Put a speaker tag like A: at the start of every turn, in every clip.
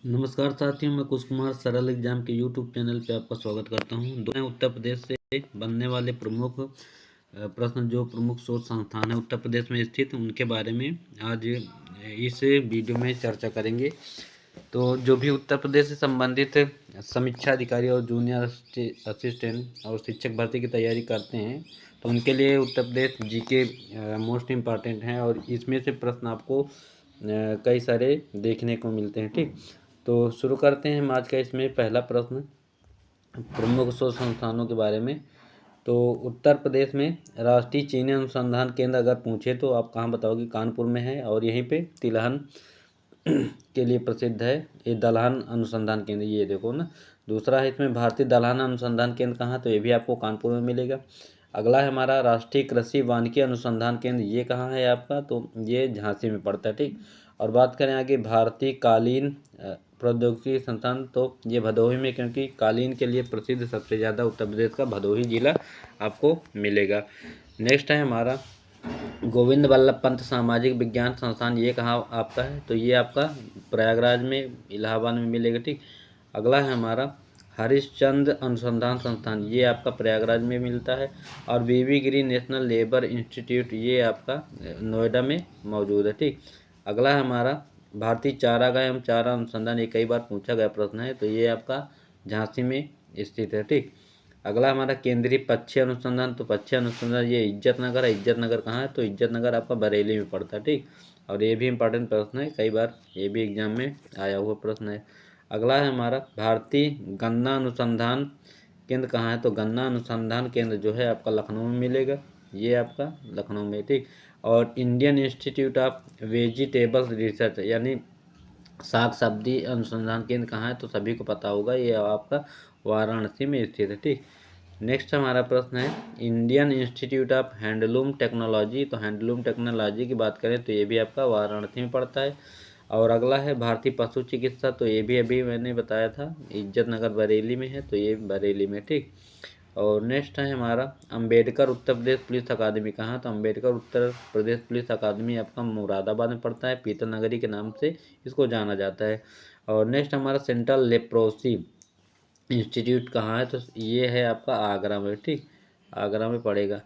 A: नमस्कार साथियों, मैं कुश कुमार सरल एग्जाम के यूट्यूब चैनल पे आपका स्वागत करता हूं। उत्तर प्रदेश से बनने वाले प्रमुख प्रश्न, जो प्रमुख शोध संस्थान है उत्तर प्रदेश में स्थित, उनके बारे में आज इस वीडियो में चर्चा करेंगे। तो जो भी उत्तर प्रदेश से संबंधित समीक्षा अधिकारी और जूनियर असिस्टेंट और शिक्षक भर्ती की तैयारी करते हैं, तो उनके लिए Uttar Pradesh GK most important है और इसमें से प्रश्न आपको कई सारे देखने को मिलते हैं। ठीक, तो शुरू करते हैं हम आज का इसमें पहला प्रश्न प्रमुख शोध संस्थानों के बारे में। तो उत्तर प्रदेश में राष्ट्रीय चीनी अनुसंधान केंद्र अगर पूछे तो आप कहाँ बताओगे? कानपुर में है और यहीं पे तिलहन के लिए प्रसिद्ध है ये दलहन अनुसंधान केंद्र, ये देखो ना। दूसरा है इसमें भारतीय दलहन अनुसंधान केंद्र कहाँ, तो ये भी आपको कानपुर में मिलेगा। अगला है हमारा राष्ट्रीय कृषि वानिकी अनुसंधान केंद्र, ये कहाँ है आपका, तो ये झांसी में पड़ता है। ठीक, और बात करें आगे भारतीय कालीन प्रौद्योगिकी संस्थान, तो ये भदोही में, क्योंकि कालीन के लिए प्रसिद्ध सबसे ज़्यादा उत्तर प्रदेश का भदोही जिला आपको मिलेगा। नेक्स्ट है हमारा गोविंद वल्लभ पंत सामाजिक विज्ञान संस्थान, ये कहाँ आपका है, तो ये आपका प्रयागराज में इलाहाबाद में मिलेगा। ठीक, अगला है हमारा हरिश्चंद्र अनुसंधान संस्थान, ये आपका प्रयागराज में मिलता है। और बीबी गिरी नेशनल लेबर इंस्टीट्यूट, ये आपका नोएडा में मौजूद है। ठीक, अगला है हमारा भारतीय चारागाह एवं चारा अनुसंधान, ये कई बार पूछा गया प्रश्न है, तो ये आपका झांसी में स्थित है। ठीक, अगला हमारा केंद्रीय पक्षी अनुसंधान, तो पक्षी अनुसंधान ये इज्जत नगर है। इज्जत नगर कहाँ है, तो इज्जत नगर आपका बरेली में पड़ता है। ठीक, और ये भी इंपॉर्टेंट प्रश्न है, कई बार ये भी एग्जाम में आया हुआ प्रश्न है। अगला है हमारा भारतीय गन्ना अनुसंधान केंद्र कहाँ है, तो गन्ना अनुसंधान केंद्र जो है आपका लखनऊ में मिलेगा, ये आपका लखनऊ में। ठीक, और Indian institute of vegetables research यानी साग सब्जी अनुसंधान केंद्र कहाँ है, तो सभी को पता होगा, ये आपका वाराणसी में स्थित है। ठीक, नेक्स्ट हमारा प्रश्न है Indian institute of handloom technology, तो हैंडलूम टेक्नोलॉजी की बात करें तो ये भी आपका वाराणसी में पड़ता है। और अगला है भारतीय पशु चिकित्सा, तो ये भी अभी मैंने बताया था इज्जत नगर बरेली में है, तो ये बरेली में। ठीक, और नेक्स्ट है हमारा अंबेडकर उत्तर प्रदेश पुलिस अकादमी कहाँ, तो अंबेडकर उत्तर प्रदेश पुलिस अकादमी आपका मुरादाबाद में पड़ता है, पीतल नगरी के नाम से इसको जाना जाता है। और नेक्स्ट हमारा सेंट्रल लेप्रोसी इंस्टीट्यूट कहाँ है, तो ये है आपका आगरा में। ठीक, आगरा में पड़ेगा।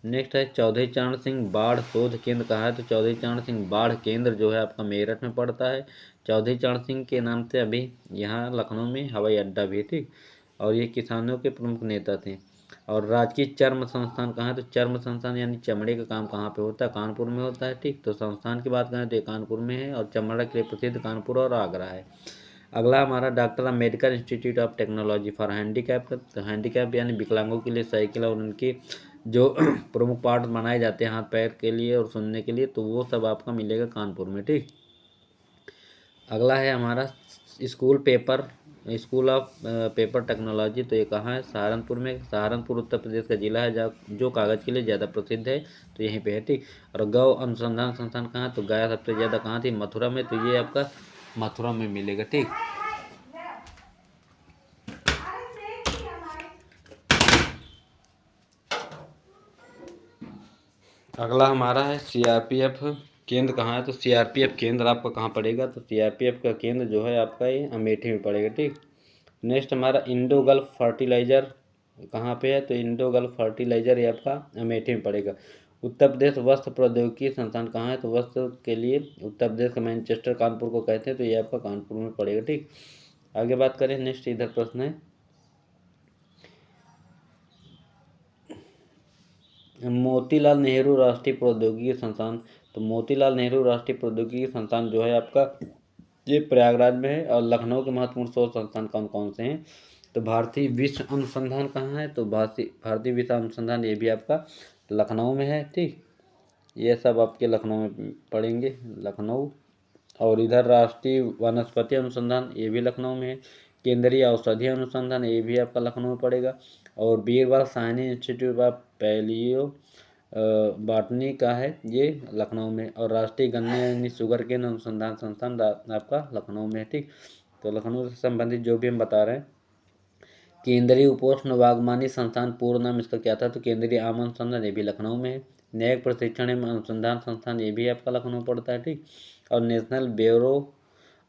A: नेक्स्ट है चौधरी चरण सिंह बाढ़ शोध केंद्र कहाँ है, तो चौधरी चरण सिंह बाढ़ केंद्र जो है आपका मेरठ में पड़ता है। चौधरी चरण सिंह के नाम से अभी यहाँ लखनऊ में हवाई अड्डा भी है। ठीक, और ये किसानों के प्रमुख नेता थे। और राजकीय चर्म संस्थान कहाँ है, तो चर्म संस्थान यानी चमड़े का काम कहाँ पे होता है, कानपुर में होता है। ठीक, तो संस्थान की बात करें तो ये कानपुर में है और चमड़ा के लिए प्रसिद्ध कानपुर और आगरा है। अगला हमारा doctor Ambedkar institute of technology for handicap, तो हैंडीकैप यानी विकलांगों के लिए साइकिल और उनकी जो प्रमुख पार्ट बनाए जाते हैं हाथ पैर के लिए और सुनने के लिए, तो वो सब आपका मिलेगा कानपुर में। ठीक, अगला है हमारा स्कूल ऑफ पेपर टेक्नोलॉजी, तो ये कहाँ है, सहारनपुर में। सहारनपुर उत्तर प्रदेश का जिला है जो कागज़ के लिए ज़्यादा प्रसिद्ध है, तो यहीं पे है। ठीक, और गौ अनुसंधान संस्थान कहाँ है, तो गाय सबसे ज़्यादा कहाँ थी, मथुरा में, तो ये आपका मथुरा में मिलेगा। ठीक, अगला हमारा है सीआरपीएफ केंद्र कहाँ है, तो सीआरपीएफ केंद्र आपका कहाँ पड़ेगा, तो सीआरपीएफ का केंद्र जो है आपका ये अमेठी में पड़ेगा। ठीक, नेक्स्ट हमारा इंडो गल्फ फर्टिलाइजर कहाँ पे है, तो इंडो गल्फ फर्टिलाइजर ये आपका अमेठी में पड़ेगा। उत्तर प्रदेश वस्त्र प्रौद्योगिकी संस्थान कहाँ है, तो वस्त्र के लिए उत्तर प्रदेश का मैनचेस्टर कानपुर को कहते हैं, तो ये आपका कानपुर में पड़ेगा। ठीक, आगे बात करें, नेक्स्ट इधर प्रश्न है मोतीलाल नेहरू राष्ट्रीय प्रौद्योगिकी संस्थान, तो मोतीलाल नेहरू राष्ट्रीय प्रौद्योगिकी संस्थान जो है आपका ये प्रयागराज में है। और लखनऊ के महत्वपूर्ण शोध संस्थान कौन कौन से हैं, तो भारतीय विश्व अनुसंधान कहाँ है, तो भारतीय विश्व अनुसंधान ये भी आपका लखनऊ में है। ठीक, ये सब आपके लखनऊ में पड़ेंगे, लखनऊ। और इधर राष्ट्रीय वनस्पति अनुसंधान ये भी लखनऊ में है। केंद्रीय औषधि अनुसंधान ये भी आपका लखनऊ में पड़ेगा। और Birbal Sahni institute of palaeobotany का है ये लखनऊ में। और राष्ट्रीय गन्ने यानी शुगर केन अनुसंधान संस्थान आपका लखनऊ में है। ठीक, तो लखनऊ से संबंधित जो भी हम बता रहे हैं, केंद्रीय उपोष्ण बागवानी संस्थान पूर्ण नाम इसका क्या था, तो केंद्रीय आम अनुसंधान ये भी लखनऊ में है। न्यायिक प्रशिक्षण एवं अनुसंधान संस्थान ये भी आपका लखनऊ पड़ता है। ठीक, और national bureau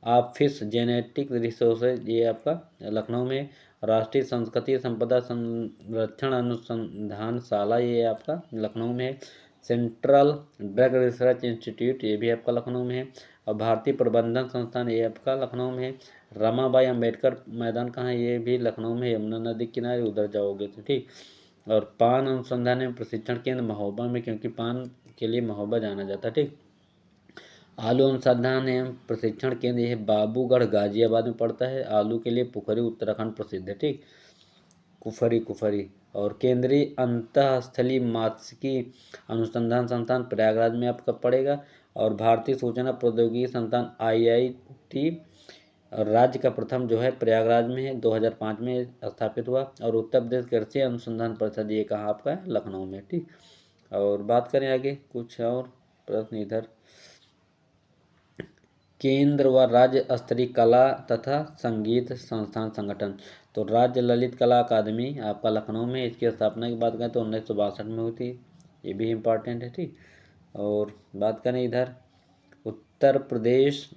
A: office genetic resources ये आपका लखनऊ में। राष्ट्रीय संस्कृति संपदा संरक्षण अनुसंधानशाला ये आपका लखनऊ में है। सेंट्रल ड्रग रिसर्च इंस्टीट्यूट ये भी आपका लखनऊ में है। और भारतीय प्रबंधन संस्थान ये आपका लखनऊ में है। रमाबाई अंबेडकर मैदान कहाँ है, ये भी लखनऊ में, यमुना नदी किनारे, उधर जाओगे तो ठीक। और पान अनुसंधान एवं प्रशिक्षण केंद्र महोबा में, क्योंकि पान के लिए महोबा जाना जाता है ठीक। आलू अनुसंधान एवं प्रशिक्षण केंद्र यह बाबूगढ़ गाजियाबाद में पड़ता है। आलू के लिए पुखरी उत्तराखंड प्रसिद्ध है ठीक, कुफरी। और केंद्रीय अंतःस्थलीय मात्स्यिकी अनुसंधान संस्थान प्रयागराज में आपका पड़ेगा। और भारतीय सूचना प्रौद्योगिकी संस्थान IIT राज्य का प्रथम जो है प्रयागराज में है, 2005 में स्थापित हुआ। और उत्तर प्रदेश कृषि अनुसंधान परिषद ये कहाँ आपका है, लखनऊ में ठीक। और बात करें आगे कुछ और प्रश्न इधर, केंद्र व राज्य स्तरीय कला तथा संगीत संस्थान संगठन, तो राज्य ललित कला अकादमी आपका लखनऊ में, इसकी स्थापना की बात करें तो 1962 में हुई थी, ये भी इम्पॉर्टेंट है ठीक। और बात करें इधर उत्तर प्रदेश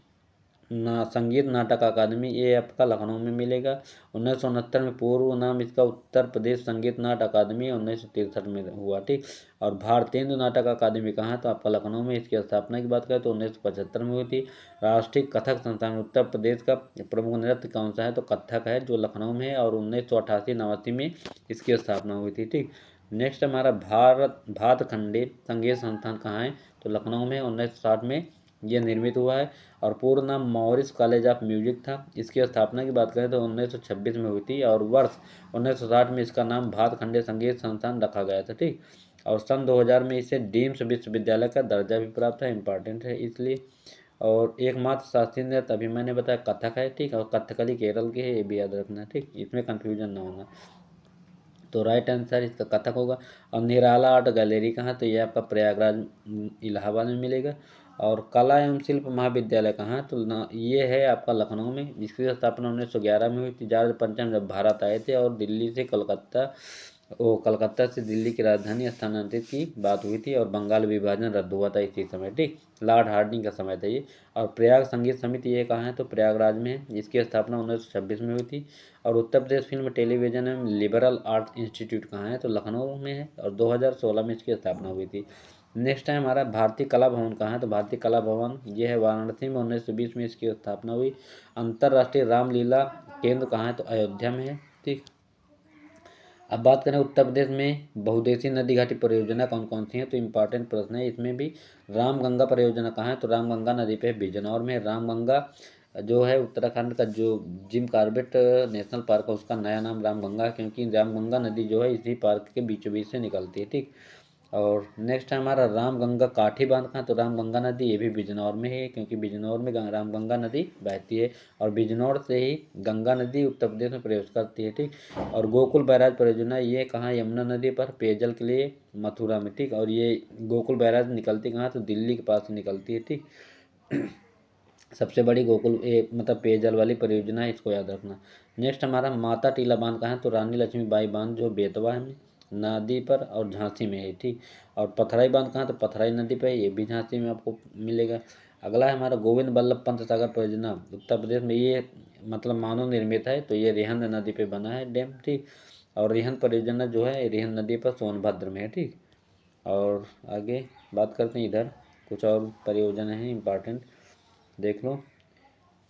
A: संगीत नाटक अकादमी, ये आपका लखनऊ में मिलेगा। 1969 में पूर्व नाम इसका उत्तर प्रदेश संगीत नाटक अकादमी 1963 में हुआ ठीक। और भारतेंदु नाटक अकादमी कहाँ है, तो आपका लखनऊ में, इसकी स्थापना की बात करें तो 1975 में हुई थी। राष्ट्रीय कथक संस्थान, उत्तर प्रदेश का प्रमुख नृत्य कौन सा है, तो कथक है, जो लखनऊ में है। और 1988-89 में इसकी स्थापना हुई थी ठीक। नेक्स्ट हमारा भातखंडे संगीत संस्थान कहाँ है, तो लखनऊ में 1960 में यह निर्मित हुआ है। और पूर्ण नाम मॉरिस कॉलेज ऑफ म्यूजिक था। इसकी स्थापना की बात करें तो 1926 में हुई थी। और वर्ष 1960 में इसका नाम भातखंडे संगीत संस्थान रखा गया था ठीक। और सन 2000 में इसे डीम्स विश्वविद्यालय का दर्जा भी प्राप्त है, इंपॉर्टेंट है इसलिए। और एकमात्र शास्त्रीय नृत्य अभी मैंने बताया कथक है ठीक। और कथकली केरल की है, ये भी याद रखना ठीक, इसमें कन्फ्यूजन ना होना। तो राइट आंसर इसका कथक होगा। और निराला आर्ट गैलरी कहाँ, तो ये आपका प्रयागराज इलाहाबाद में मिलेगा। और कला एवं शिल्प महाविद्यालय कहाँ, तो ये है आपका लखनऊ में, जिसकी स्थापना 1911 में हुई थी। जॉर्ज पंचम जब भारत आए थे और दिल्ली से कलकत्ता से दिल्ली की राजधानी स्थानांतरित की बात हुई थी। और बंगाल विभाजन रद्द हुआ था इसी समय ठीक, लॉर्ड हार्डिंग का समय था ये। और प्रयाग संगीत समिति ये कहाँ है, तो प्रयागराज में है, जिसकी स्थापना 1926 में हुई थी। और उत्तर प्रदेश फिल्म टेलीविजन एवं लिबरल आर्ट इंस्टीट्यूट कहाँ है, तो लखनऊ में है। और 2016 में इसकी स्थापना हुई थी। नेक्स्ट है हमारा भारतीय कला भवन कहाँ है, तो भारतीय कला भवन ये है वाराणसी में, 1920 में इसकी स्थापना हुई। अंतर्राष्ट्रीय रामलीला केंद्र कहाँ है, तो अयोध्या में है ठीक। अब बात करें उत्तर प्रदेश में बहुउद्देशीय नदी घाटी परियोजना कौन कौन सी है, तो इम्पॉर्टेंट प्रश्न है इसमें भी। रामगंगा परियोजना कहाँ है, तो रामगंगा नदी पे बिजनौर में। रामगंगा जो है उत्तराखंड का जो जिम कॉर्बेट नेशनल पार्क है, उसका नया नाम रामगंगा है, क्योंकि रामगंगा नदी जो है इसी पार्क के बीचों बीच से निकलती है ठीक। और नेक्स्ट है हमारा रामगंगा काठी बांध कहाँ, तो रामगंगा नदी ये भी बिजनौर में है, क्योंकि बिजनौर में रामगंगा नदी बहती है। और बिजनौर से ही गंगा नदी उत्तर प्रदेश में प्रवेश करती है ठीक। और गोकुल बैराज परियोजना ये कहाँ, यमुना नदी पर पेयजल के लिए मथुरा में ठीक। और ये गोकुल बैराज निकलती कहाँ, तो दिल्ली के पास निकलती है ठीक। सबसे बड़ी गोकुल मतलब पेयजल वाली परियोजना है, इसको याद रखना। नेक्स्ट हमारा माता टीला बांध कहाँ है, तो रानी लक्ष्मीबाई बांध जो बेतवा है नदी पर और झांसी में है ठीक। और पथराई बांध कहाँ, तो पथराई नदी पर, ये भी झांसी में आपको मिलेगा। अगला है हमारा गोविंद बल्लभ पंत सागर परियोजना, उत्तर प्रदेश में, ये मतलब मानव निर्मित है, तो ये रिहंद नदी पे बना है डैम ठीक। और रिहंद परियोजना जो है रिहंद नदी पर सोनभद्र में है ठीक। और आगे बात करते हैं इधर कुछ और परियोजना है इंपॉर्टेंट, देख लो।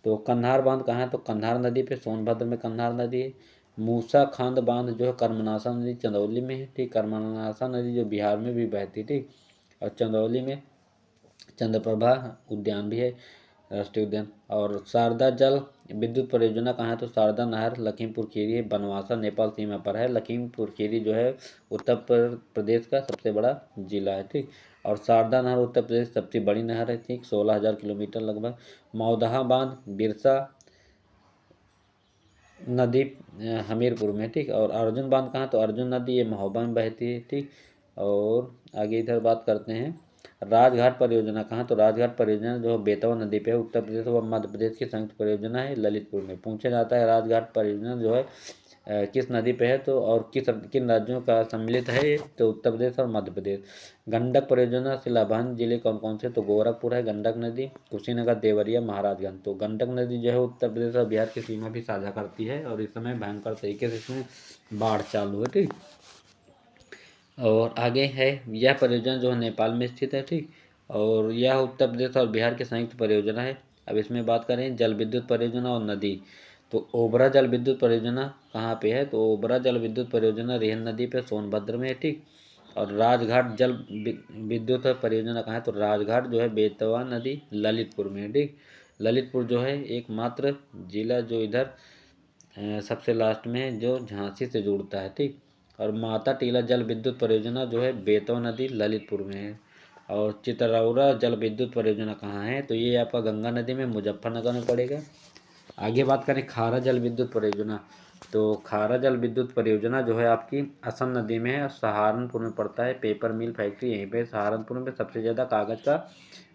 A: तो कंधार बांध कहाँ है, तो कंधार नदी पे सोनभद्र में कंधार नदी है। मूसा खांद बांध जो है कर्मनाशा नदी चंदौली में है ठीक। कर्मनाशा नदी जो बिहार में भी बहती ठीक। और चंदौली में चंद्रप्रभा उद्यान भी है, राष्ट्रीय उद्यान। और शारदा जल विद्युत परियोजना कहाँ है, तो शारदा नहर लखीमपुर खीरी बनवासा नेपाल सीमा पर है। लखीमपुर खीरी जो है उत्तर प्रदेश का सबसे बड़ा जिला है ठीक। और शारदा नहर उत्तर प्रदेश सबसे बड़ी नहर है ठीक, 16,000 किलोमीटर लगभग। मौदहा बांध बिरसा नदी हमीरपुर में ठीक। और अर्जुन बांध कहाँ, तो अर्जुन नदी ये महोबा में बहती है ठीक। और आगे इधर बात करते हैं राजघाट परियोजना कहाँ, तो राजघाट परियोजना जो बेतवा नदी पे है, उत्तर प्रदेश व मध्य प्रदेश की संयुक्त परियोजना है, ललितपुर में। पूछा जाता है राजघाट परियोजना जो है किस नदी पे है तो और किन राज्यों का सम्मिलित है ये? तो उत्तर प्रदेश और मध्य प्रदेश। गंडक परियोजना से लाभान्वित जिले कौन कौन से? तो गोरखपुर है गंडक नदी, कुशीनगर, देवरिया, महाराजगंज। तो गंडक नदी जो है उत्तर प्रदेश और बिहार की सीमा भी साझा करती है और इस समय भयंकर तरीके से इसमें बाढ़ चालू है। ठीक, और आगे है यह परियोजना जो है नेपाल में स्थित है। ठीक, और यह उत्तर प्रदेश और बिहार की संयुक्त परियोजना है। अब इसमें बात करें जल विद्युत परियोजना और नदी, तो ओबरा जल विद्युत परियोजना कहाँ पे है? तो ओबरा जल विद्युत परियोजना रेहन नदी पे सोनभद्र में है। ठीक, और राजघाट जल विद्युत परियोजना कहाँ है? तो राजघाट जो है बेतवा नदी ललितपुर में है। ठीक, ललितपुर जो है एकमात्र जिला जो इधर सबसे लास्ट में है जो झांसी से जुड़ता है। ठीक, और माता टीला जल विद्युत परियोजना जो है बेतवा नदी ललितपुर में है। और चितरौरा जल विद्युत परियोजना कहाँ है? तो ये आपका गंगा नदी में मुजफ्फरनगर में पड़ेगा। आगे बात करें खारा जल विद्युत परियोजना, तो खारा जल विद्युत परियोजना जो है आपकी असम नदी में है, सहारनपुर में पड़ता है। पेपर मिल फैक्ट्री यहीं पे सहारनपुर में सबसे ज़्यादा कागज़ का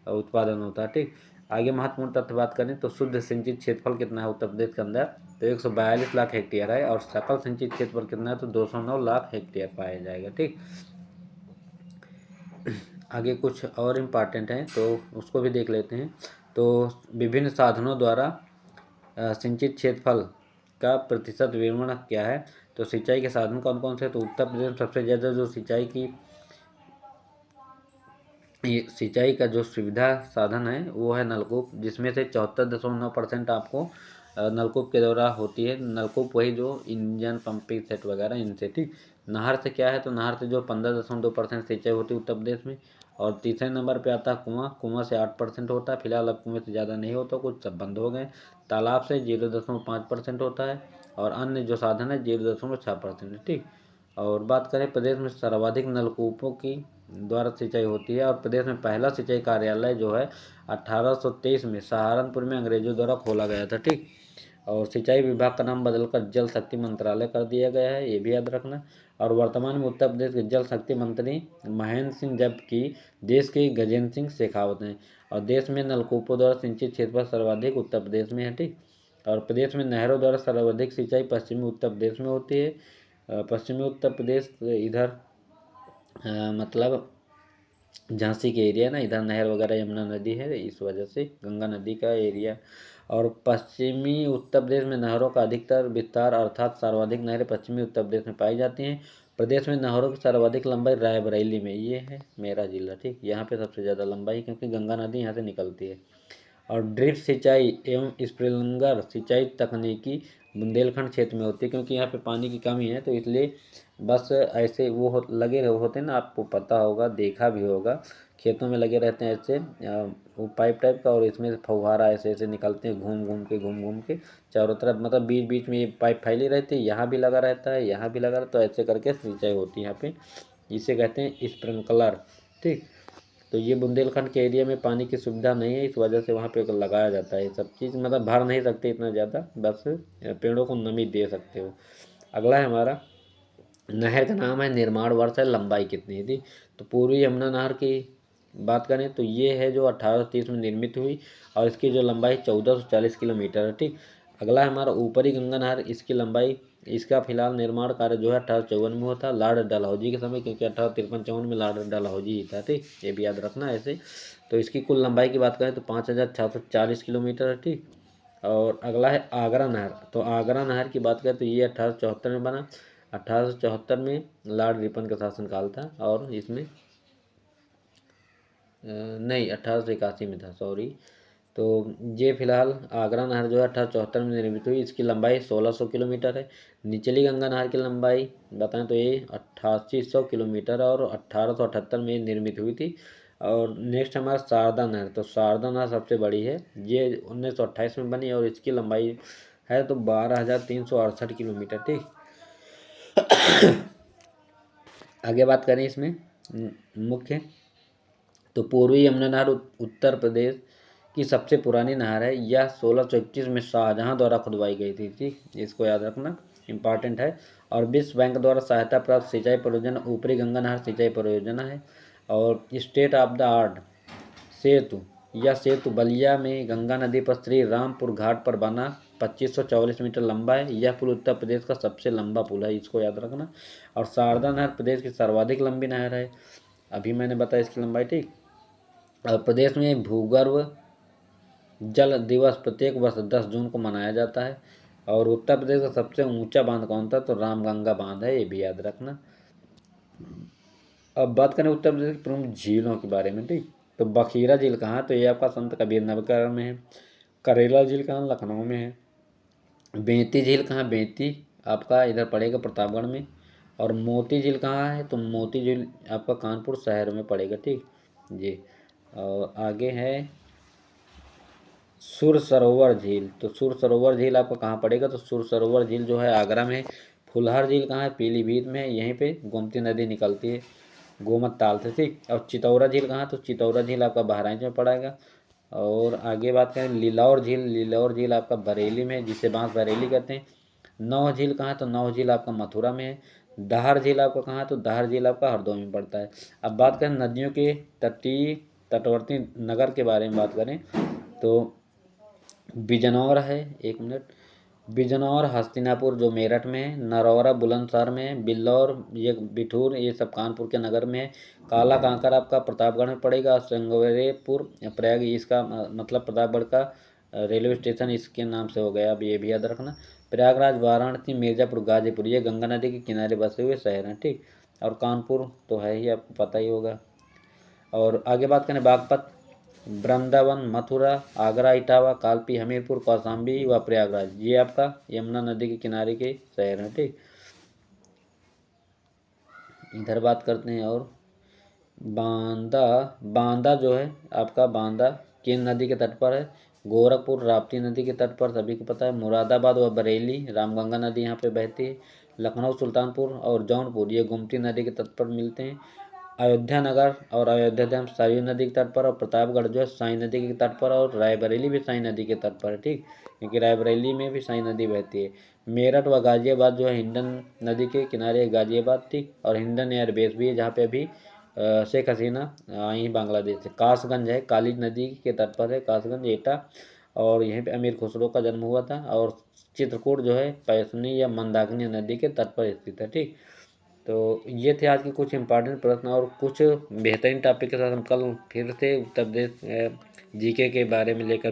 A: उत्पादन होता है। ठीक, आगे महत्वपूर्ण तथ्य बात करें तो शुद्ध सिंचित क्षेत्रफल कितना है उत्तर प्रदेश के अंदर? तो 142 लाख हेक्टेयर है। और सकल सिंचित क्षेत्रफल कितना है? तो 209 लाख हेक्टेयर पाया जाएगा। ठीक, आगे कुछ और इम्पॉर्टेंट हैं तो उसको भी देख लेते हैं। तो विभिन्न साधनों द्वारा सिंचित क्षेत्रफल का प्रतिशत विवरण क्या है? तो सिंचाई के साधन कौन कौन से? तो उत्तर प्रदेश में सबसे ज़्यादा जो सिंचाई का जो सुविधा साधन है वो है नलकूप, जिसमें से 74.9% आपको नलकूप के द्वारा होती है। नलकूप वही जो इंजन पंपिंग सेट वगैरह इनसे। ठीक, नहर से क्या है? तो नहर से जो 15.2% सिंचाई होती है उत्तर प्रदेश में। और तीसरे नंबर पे आता है कुआं, कुआं से 8% होता है। फिलहाल अब कुएं से ज़्यादा नहीं होता, कुछ सब बंद हो गए। तालाब से 0.5% होता है। और अन्य जो साधन है 0.6% है। ठीक, और बात करें प्रदेश में सर्वाधिक नलकूपों की द्वारा सिंचाई होती है और प्रदेश में पहला सिंचाई कार्यालय जो है 1823 में सहारनपुर में अंग्रेजों द्वारा खोला गया था। ठीक, और सिंचाई विभाग का नाम बदलकर जल शक्ति मंत्रालय कर दिया गया है, ये भी याद रखना। और वर्तमान में उत्तर प्रदेश के जल शक्ति मंत्री महेंद्र सिंह, जबकि देश के गजेंद्र सिंह शेखावत हैं। और देश में नलकूपों द्वारा सिंचित क्षेत्रफल सर्वाधिक उत्तर प्रदेश में है। ठीक, और प्रदेश में नहरों द्वारा सर्वाधिक सिंचाई पश्चिमी उत्तर प्रदेश में होती है। पश्चिमी उत्तर प्रदेश इधर मतलब झांसी के एरिया ना, इधर नहर वगैरह यमुना नदी है, इस वजह से गंगा नदी का एरिया। और पश्चिमी उत्तर प्रदेश में नहरों का अधिकतर विस्तार अर्थात सर्वाधिक नहरें पश्चिमी उत्तर प्रदेश में पाई जाती हैं। प्रदेश में नहरों की सर्वाधिक लंबाई रायबरेली में, ये है मेरा जिला। ठीक, यहाँ पे सबसे ज़्यादा लंबाई क्योंकि गंगा नदी यहाँ से निकलती है। और ड्रिप सिंचाई एवं स्प्रिंकलर सिंचाई तकनीकी बुंदेलखंड क्षेत्र में होती है, क्योंकि यहाँ पे पानी की कमी है तो इसलिए बस ऐसे लगे होते हैं ना, आपको पता होगा, देखा भी होगा, खेतों में लगे रहते हैं ऐसे वो पाइप टाइप का, और इसमें से फव्वारा ऐसे ऐसे निकलते हैं घूम घूम के चारों तरफ, मतलब बीच बीच में ये पाइप फैली रहती है, यहाँ भी लगा रहता है, यहाँ भी लगा रहता है, तो ऐसे करके सिंचाई होती है यहाँ पे, इसे कहते हैं स्प्रिंकलर। ठीक, तो ये बुंदेलखंड के एरिया में पानी की सुविधा नहीं है, इस वजह से वहाँ पे लगाया जाता है ये सब चीज़, मतलब भर नहीं सकते इतना ज़्यादा, बस पेड़ों को नमी दे सकते हो। अगला है हमारा, नहर का नाम है, निर्माण वर्ष है, लंबाई कितनी थी? तो पूर्वी यमुना नहर की बात करें तो ये है जो 1830 में निर्मित हुई और इसकी जो लंबाई 1440 किलोमीटर है। ठीक, अगला है हमारा ऊपरी गंगा नहर, इसकी लंबाई, इसका फिलहाल निर्माण कार्य जो है 1854 में हुआ था लॉर्ड डलहौजी के समय, क्योंकि 1853-54 में लॉर्ड डलहौजी ही था। ठीक, ये भी याद रखना ऐसे। तो इसकी कुल लंबाई की बात करें तो 5640 किलोमीटर है। ठीक, और अगला है आगरा नहर, तो आगरा नहर की बात करें तो ये 1874 में बना। 1874 में लॉर्ड रिपन का शासनकाल था और इसमें नहीं 1881 में था, सॉरी। तो ये फिलहाल आगरा नहर जो है 1874 में निर्मित हुई, इसकी लंबाई 1600 किलोमीटर है। निचली गंगा नहर की लंबाई बताएं तो ये 8800 किलोमीटर है और 1878 में निर्मित हुई थी। और नेक्स्ट हमारा शारदा नहर, तो शारदा नहर सबसे बड़ी है, ये 1928 में बनी और इसकी लंबाई है तो 12,368 किलोमीटर। ठीक, आगे बात करें इसमें मुख्य, तो पूर्वी यमुना नहर उत्तर प्रदेश की सबसे पुरानी नहर है, यह 1621 में शाहजहां द्वारा खुदवाई गई थी। ठीक, इसको याद रखना, इम्पॉर्टेंट है। और विश्व बैंक द्वारा सहायता प्राप्त सिंचाई परियोजना ऊपरी गंगा नहर सिंचाई परियोजना है। और स्टेट ऑफ द आर्ट सेतु, यह सेतु बलिया में गंगा नदी पर श्री रामपुर घाट पर बना 2544 मीटर लंबा है। यह पुल उत्तर प्रदेश का सबसे लंबा पुल है, इसको याद रखना। और शारदा नहर प्रदेश की सर्वाधिक लंबी नहर है, अभी मैंने बताया इसकी लंबाई, ठीक। और प्रदेश में भूगर्भ जल दिवस प्रत्येक वर्ष 10 जून को मनाया जाता है। और उत्तर प्रदेश का सबसे ऊंचा बांध कौन था, तो रामगंगा बांध है, ये भी याद रखना। अब बात करें उत्तर प्रदेश की प्रमुख झीलों के बारे में, ठीक। तो बखीरा झील कहाँ है, तो ये आपका संत कबीर नगर में है। करेला झील कहाँ, लखनऊ में है। बेंती झील कहाँ, बेंती आपका इधर पड़ेगा प्रतापगढ़ में। और मोती झील कहाँ है, तो मोती झील आपका कानपुर शहर में पड़ेगा, ठीक जी। और आगे है सुर सरोवर झील। तो सुर सरोवर झील आपका कहाँ पड़ेगा, तो सुर सरोवर झील जो है आगरा में। फुलहर झील कहाँ है, पीलीभीत में, यहीं पे गोमती नदी निकलती है गोमत ताल से, ठीक। और चितौरा झील कहाँ, तो चितौरा झील आपका बहराइच में पड़ेगा। और आगे बात करें लिलौर झील, लिलौर झील आपका बरेली में, जिसे बांस बरेली कहते हैं। नौ झील कहाँ, तो नौ झील आपका मथुरा में है। दहार झील आपका कहाँ, तो दहार झील आपका हरदोई में पड़ता है। अब बात करें नदियों के तटवर्ती नगर के बारे में बात करें, तो बिजनौर है, एक मिनट, बिजनौर हस्तिनापुर जो मेरठ में है। नरौरा बुलंदशहर में है। बिल्लौर, ये बिठूर, ये सब कानपुर के नगर में है। काला कांकर आपका प्रतापगढ़ में पड़ेगा। संगरेपुर प्रयाग, इसका मतलब प्रतापगढ़ का रेलवे स्टेशन इसके नाम से हो गया, अब ये भी याद रखना। प्रयागराज, वाराणसी, मिर्जापुर, गाजीपुर, ये गंगा नदी के किनारे बसे हुए शहर हैं, ठीक। और कानपुर तो है ही, आपको पता ही होगा। और आगे बात करें बागपत, वृंदावन, मथुरा, आगरा, इटावा, कालपी, हमीरपुर, कौशाम्बी व प्रयागराज, ये आपका यमुना नदी के किनारे के शहर हैं, ठीक। इधर बात करते हैं और बांदा, बांदा जो है आपका, बांदा केन नदी के तट पर है। गोरखपुर राप्ती नदी के तट पर, सभी को पता है। मुरादाबाद व बरेली, रामगंगा नदी यहाँ पे बहती है। लखनऊ, सुल्तानपुर और जौनपुर, ये गोमती नदी के तट पर मिलते हैं। अयोध्या नगर और अयोध्या धाम सरयू नदी के तट पर, और प्रतापगढ़ जो है साई नदी के तट पर, और रायबरेली भी साई नदी के तट पर है, ठीक, क्योंकि रायबरेली में भी साई नदी बहती है। मेरठ व गाजियाबाद जो है हिंडन नदी के किनारे गाजियाबाद, ठीक। और हिंडन एयरबेस भी है, जहाँ पे अभी शेख हसीना आई बांग्लादेश से। कासगंज है, काली नदी के तट पर है कासगंज, एटा, और यहीं पे अमीर खुसरो का जन्म हुआ था। और चित्रकूट जो है पैसनी या मंदाकिनी नदी के तट पर स्थित है, ठीक। तो ये थे आज के कुछ इंपॉर्टेंट प्रश्न, और कुछ बेहतरीन टॉपिक के साथ हम कल फिर से उत्तर प्रदेश जीके के बारे में लेकर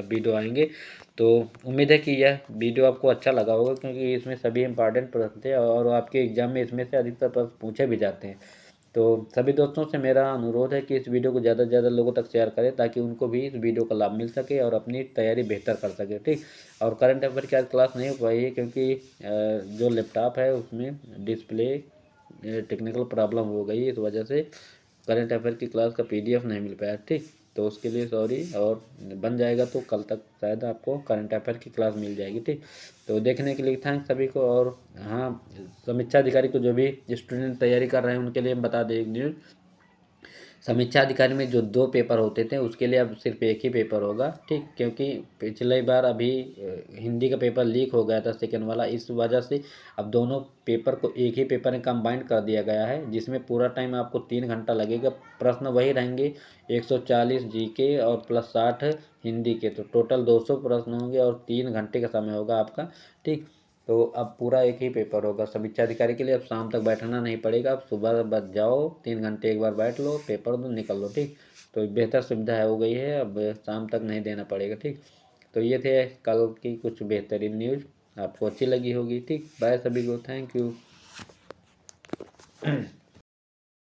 A: वीडियो आएंगे। तो उम्मीद है कि यह वीडियो आपको अच्छा लगा होगा, क्योंकि इसमें सभी इंपॉर्टेंट प्रश्न थे, और आपके एग्जाम में इसमें से अधिकतर प्रश्न पूछे भी जाते हैं। तो सभी दोस्तों से मेरा अनुरोध है कि इस वीडियो को ज़्यादा से ज़्यादा लोगों तक शेयर करें, ताकि उनको भी इस वीडियो का लाभ मिल सके और अपनी तैयारी बेहतर कर सके, ठीक। और करंट अफेयर की आज क्लास नहीं हो पाई है, क्योंकि जो लैपटॉप है उसमें डिस्प्ले टेक्निकल प्रॉब्लम हो गई, इस वजह से करंट अफेयर की क्लास का PDF नहीं मिल पाया, ठीक। तो उसके लिए सॉरी, और बन जाएगा तो कल तक शायद आपको करंट अफेयर की क्लास मिल जाएगी, ठीक। तो देखने के लिए थैंक्स सभी को। और हाँ, समीक्षा अधिकारी को जो भी स्टूडेंट तैयारी कर रहे हैं उनके लिए हम बता दें न्यूज़, समीक्षा अधिकारी में जो 2 पेपर होते थे उसके लिए अब सिर्फ एक ही पेपर होगा, ठीक। क्योंकि पिछली बार अभी हिंदी का पेपर लीक हो गया था सेकेंड वाला, इस वजह से अब दोनों पेपर को एक ही पेपर में कंबाइंड कर दिया गया है, जिसमें पूरा टाइम आपको 3 घंटा लगेगा। प्रश्न वही रहेंगे 140 जीके और प्लस 60 हिंदी के, तो टोटल 200 प्रश्न होंगे और 3 घंटे का समय होगा आपका, ठीक। तो अब पूरा एक ही पेपर होगा समीक्षा अधिकारी के लिए। अब शाम तक बैठना नहीं पड़ेगा, अब सुबह बस जाओ 3 घंटे एक बार बैठ लो, पेपर दो, निकल लो, ठीक। तो बेहतर सुविधा हो गई है, अब शाम तक नहीं देना पड़ेगा, ठीक। तो ये थे कल की कुछ बेहतरीन न्यूज़, आपको अच्छी लगी होगी, ठीक। बाय सभी को, थैंक यू।